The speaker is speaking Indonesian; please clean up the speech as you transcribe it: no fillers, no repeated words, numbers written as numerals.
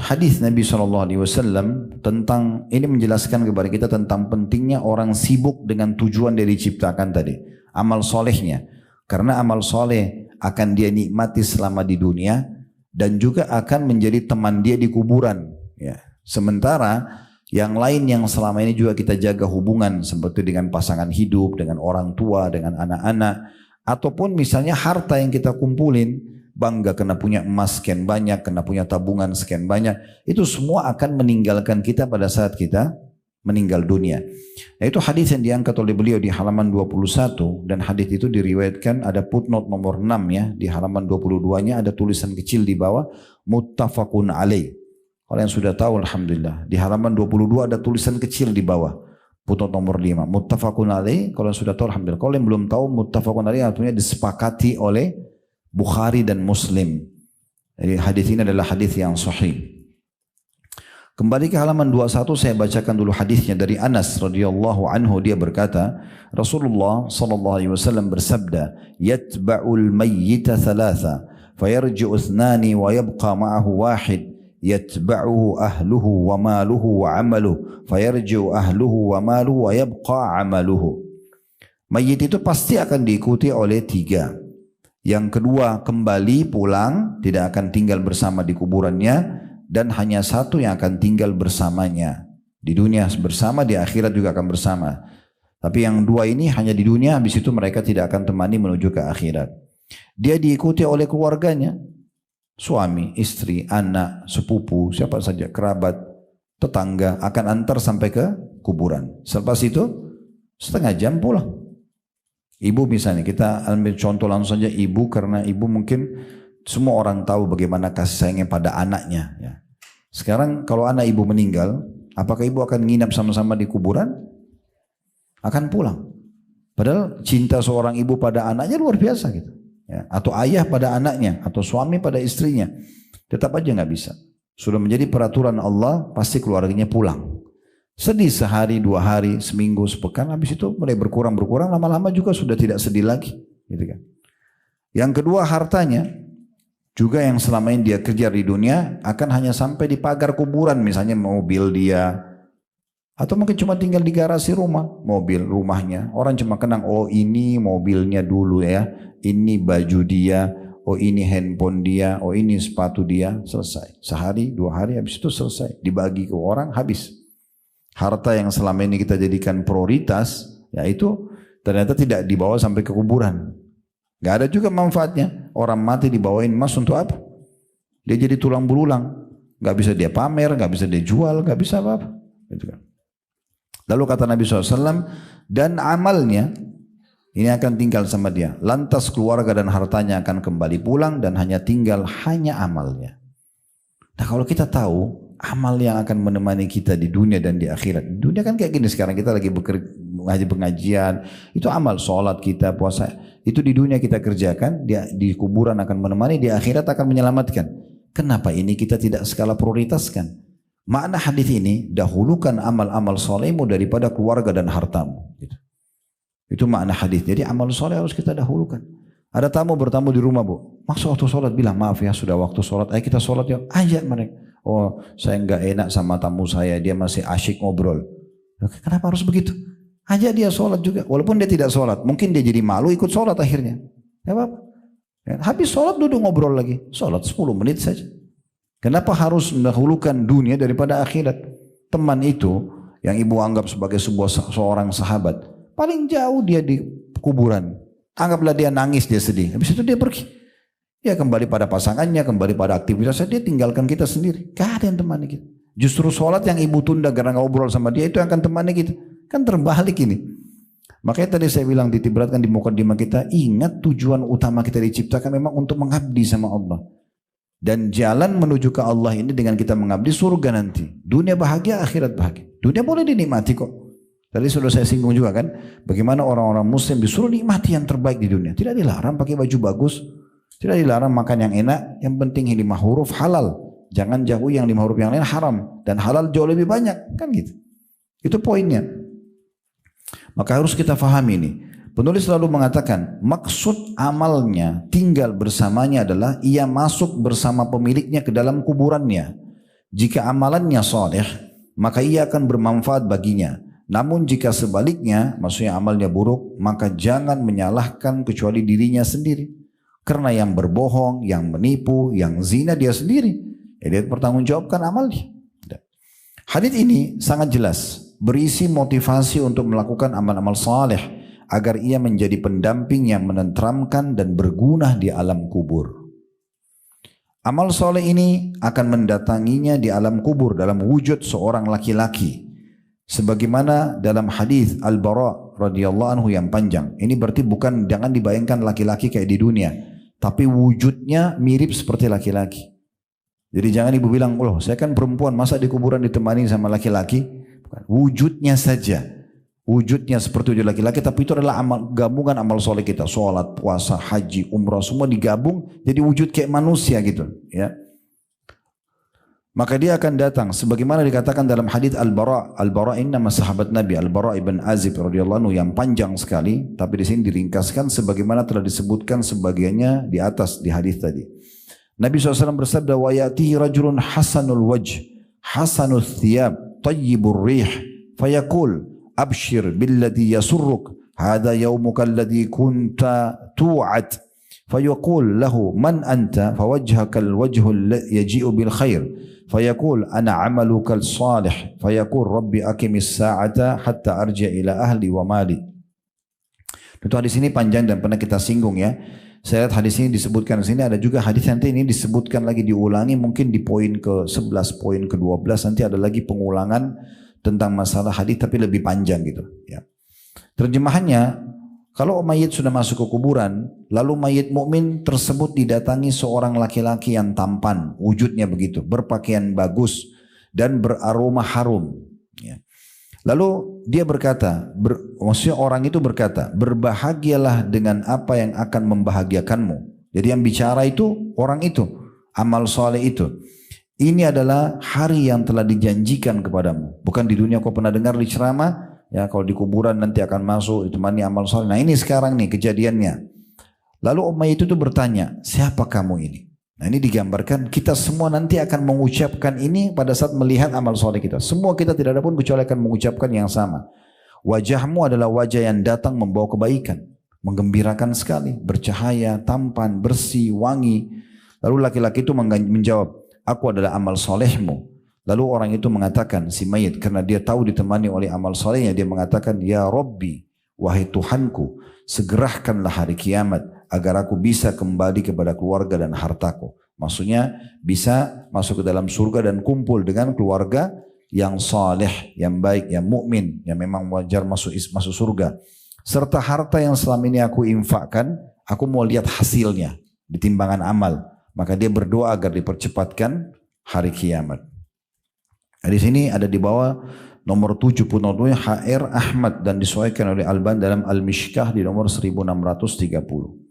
hadis Nabi SAW tentang ini menjelaskan kepada kita tentang pentingnya orang sibuk dengan tujuan dari diciptakan tadi, amal solehnya. Karena amal soleh akan dia nikmati selama di dunia dan juga akan menjadi teman dia di kuburan. Ya. Sementara yang lain yang selama ini juga kita jaga hubungan seperti dengan pasangan hidup, dengan orang tua, dengan anak-anak, ataupun misalnya harta yang kita kumpulin, bangga kena punya emas sekian banyak, kena punya tabungan sekian banyak, itu semua akan meninggalkan kita pada saat kita meninggal dunia. Nah, itu hadis yang diangkat oleh beliau di halaman 21 dan hadis itu diriwayatkan ada footnote nomor 6 ya, di halaman 22-nya ada tulisan kecil di bawah muttafaqun alaih. Kalau yang sudah tahu alhamdulillah, di halaman 22 ada tulisan kecil di bawah footnote nomor 5 muttafaqun alaih. Kalau yang sudah tahu alhamdulillah. Kalau yang belum tahu muttafaqun alaih artinya disepakati oleh Bukhari dan Muslim. Jadi hadis ini adalah hadis yang sahih. Kembali ke halaman 21 saya bacakan dulu hadisnya dari Anas radhiyallahu anhu. Dia berkata, Rasulullah sallallahu alaihi wasallam bersabda, "Yatba'ul mayyita thalatha, fayarji'u ithnani wa yabqa ma'ahu wahid, yatba'uhu ahluhu wa maluhu wa 'amaluhu, fayarji'u ahluhu wa maluhu wa yabqa 'amaluhu." Mayit itu pasti akan diikuti oleh 3. Yang kedua kembali pulang, tidak akan tinggal bersama di kuburannya, dan hanya 1 yang akan tinggal bersamanya. Di dunia bersama, di akhirat juga akan bersama. Tapi yang 2 ini hanya di dunia, habis itu mereka tidak akan temani menuju ke akhirat. Dia diikuti oleh keluarganya, suami, istri, anak, sepupu, siapa saja, kerabat, tetangga, akan antar sampai ke kuburan. Selepas itu, setengah jam pulang. Ibu misalnya, kita ambil contoh langsung saja ibu, karena ibu mungkin semua orang tahu bagaimana kasih sayangnya pada anaknya. Ya. Sekarang kalau anak ibu meninggal, apakah ibu akan nginap sama-sama di kuburan? Akan pulang. Padahal cinta seorang ibu pada anaknya luar biasa gitu. Ya. Atau ayah pada anaknya, atau suami pada istrinya. Tetap aja nggak bisa. Sudah menjadi peraturan Allah, pasti keluarganya pulang. Sedih sehari, 2 hari, seminggu, sepekan, habis itu mulai berkurang, lama-lama juga sudah tidak sedih lagi. Gitu kan. Yang kedua hartanya, juga yang selama ini dia kerja di dunia, akan hanya sampai di pagar kuburan, misalnya mobil dia, atau mungkin cuma tinggal di garasi rumah, mobil rumahnya. Orang cuma kenang, oh ini mobilnya dulu ya, ini baju dia, oh ini handphone dia, oh ini sepatu dia, selesai. Sehari, 2 hari, habis itu selesai. Dibagi ke orang, habis. Harta yang selama ini kita jadikan prioritas, yaitu ternyata tidak dibawa sampai ke kuburan. Gak ada juga manfaatnya. Orang mati dibawain emas untuk apa? Dia jadi tulang belulang. Gak bisa dia pamer, gak bisa dia jual, gak bisa apa-apa. Gitu kan. Lalu kata Nabi SAW, dan amalnya, ini akan tinggal sama dia. Lantas keluarga dan hartanya akan kembali pulang dan hanya tinggal amalnya. Nah kalau kita tahu, amal yang akan menemani kita di dunia dan di akhirat. Di dunia kan kayak gini sekarang, kita lagi pengajian, itu amal, sholat kita, puasa, itu di dunia kita kerjakan, di kuburan akan menemani, di akhirat akan menyelamatkan. Kenapa ini kita tidak skala prioritaskan? Makna hadis ini, dahulukan amal-amal solehmu daripada keluarga dan hartamu. Itu makna hadis. Jadi amal soleh harus kita dahulukan. Ada tamu bertamu di rumah, bu, masuk waktu sholat, bilang maaf ya sudah waktu sholat, ayo kita sholat ya, ajak mereka. Oh saya nggak enak sama tamu saya, dia masih asyik ngobrol. Kenapa harus begitu? Ajak dia sholat juga, walaupun dia tidak sholat, mungkin dia jadi malu ikut sholat akhirnya. Ya apa? Habis sholat duduk ngobrol lagi, sholat 10 menit saja. Kenapa harus mendahulukan dunia daripada akhirat? Teman itu yang ibu anggap sebagai seorang sahabat, paling jauh dia di kuburan. Anggaplah dia nangis, dia sedih, habis itu dia pergi. Ya kembali pada pasangannya, kembali pada aktivitasnya, dia tinggalkan kita sendiri. Gak ada yang temani kita. Justru sholat yang ibu tunda karena ngobrol sama dia, itu yang akan temani kita. Kan terbalik ini. Makanya tadi saya bilang ditiberatkan di mukadimah kita, ingat tujuan utama kita diciptakan memang untuk mengabdi sama Allah. Dan jalan menuju ke Allah ini dengan kita mengabdi surga nanti. Dunia bahagia, akhirat bahagia. Dunia boleh dinikmati kok. Tadi sudah saya singgung juga kan, bagaimana orang-orang muslim disuruh nikmati yang terbaik di dunia. Tidak dilarang pakai baju bagus, tidak dilarang makan yang enak, yang penting 5 huruf halal. Jangan jauh yang 5 huruf yang lain haram. Dan halal jauh lebih banyak, kan gitu. Itu poinnya. Maka harus kita fahami ini. Penulis selalu mengatakan, maksud amalnya tinggal bersamanya adalah ia masuk bersama pemiliknya ke dalam kuburannya. Jika amalannya soleh, maka ia akan bermanfaat baginya. Namun jika sebaliknya, maksudnya amalnya buruk, maka jangan menyalahkan kecuali dirinya sendiri. Karena yang berbohong, yang menipu, yang zina dia sendiri. Dia bertanggungjawabkan amalnya. Hadits ini sangat jelas, berisi motivasi untuk melakukan amal-amal saleh agar ia menjadi pendamping yang menenteramkan dan berguna di alam kubur. Amal saleh ini akan mendatanginya di alam kubur dalam wujud seorang laki-laki. Sebagaimana dalam hadis Al-Bara radhiyallahu anhu yang panjang. Ini berarti bukan, jangan dibayangkan laki-laki kayak di dunia, tapi wujudnya mirip seperti laki-laki. Jadi jangan ibu bilang, "Oh, saya kan perempuan, masa di kuburan ditemani sama laki-laki?" Bukan. Wujudnya saja. Wujudnya seperti wujud laki-laki, tapi itu adalah gabungan amal soleh kita. Sholat, puasa, haji, umrah, semua digabung jadi wujud kayak manusia gitu. Ya. Maka dia akan datang. Sebagaimana dikatakan dalam hadits Al-Bara. Al-Bara ini nama sahabat Nabi. Al-Bara ibn Azib radhiyallahu anhu yang panjang sekali. Tapi di sini diringkaskan sebagaimana telah disebutkan sebagiannya di atas di hadis tadi. Nabi SAW bersabda, wa ya'tihi rajulun hasanul wajh, hasanul thiyab, tayyibur rih, fayaqul, abshir billadhi yasurruk, hadha yawmuka alladhi kunta tu'ad, fayaqul lahu, man anta, fawajhaka alwajhu yaji'u bil khair, fayaqul, ana amaluka salih, fayaqul, rabbi akimis sa'ata hatta arja ila ahli wa mali. Itu hadis ini panjang dan pernah kita singgung ya. Saya lihat hadis ini disebutkan di sini, ada juga hadis nanti ini disebutkan lagi, diulangi mungkin di poin ke-11, poin ke-12 nanti ada lagi pengulangan tentang masalah hadis tapi lebih panjang gitu ya. Terjemahannya, kalau mayit sudah masuk ke kuburan, lalu mayit mukmin tersebut didatangi seorang laki-laki yang tampan, wujudnya begitu, berpakaian bagus dan beraroma harum ya. Lalu dia berkata, maksudnya orang itu berkata, berbahagialah dengan apa yang akan membahagiakanmu. Jadi yang bicara itu orang itu, amal soleh itu. Ini adalah hari yang telah dijanjikan kepadamu. Bukan di dunia kau pernah dengar di ceramah, ya kalau di kuburan nanti akan masuk ditemani amal soleh. Nah ini sekarang nih kejadiannya. Lalu mayit itu bertanya, siapa kamu ini? Nah ini digambarkan kita semua nanti akan mengucapkan ini pada saat melihat amal soleh kita. Semua kita tidak ada pun kecuali akan mengucapkan yang sama. Wajahmu adalah wajah yang datang membawa kebaikan. Menggembirakan sekali. Bercahaya, tampan, bersih, wangi. Lalu laki-laki itu menjawab, aku adalah amal solehmu. Lalu orang itu mengatakan, si mayit, karena dia tahu ditemani oleh amal solehnya, dia mengatakan, ya Rabbi, wahai Tuhanku, segerakanlah hari kiamat agar aku bisa kembali kepada keluarga dan hartaku. Maksudnya bisa masuk ke dalam surga dan kumpul dengan keluarga yang saleh, yang baik, yang mukmin, yang memang wajar masuk surga. Serta harta yang selama ini aku infakkan, aku mau lihat hasilnya di timbangan amal. Maka dia berdoa agar dipercepatkan hari kiamat. Di sini ada di bawah nomor 72 HR Ahmad dan disesuaikan oleh Albani dalam Al-Mishkah di nomor 1630.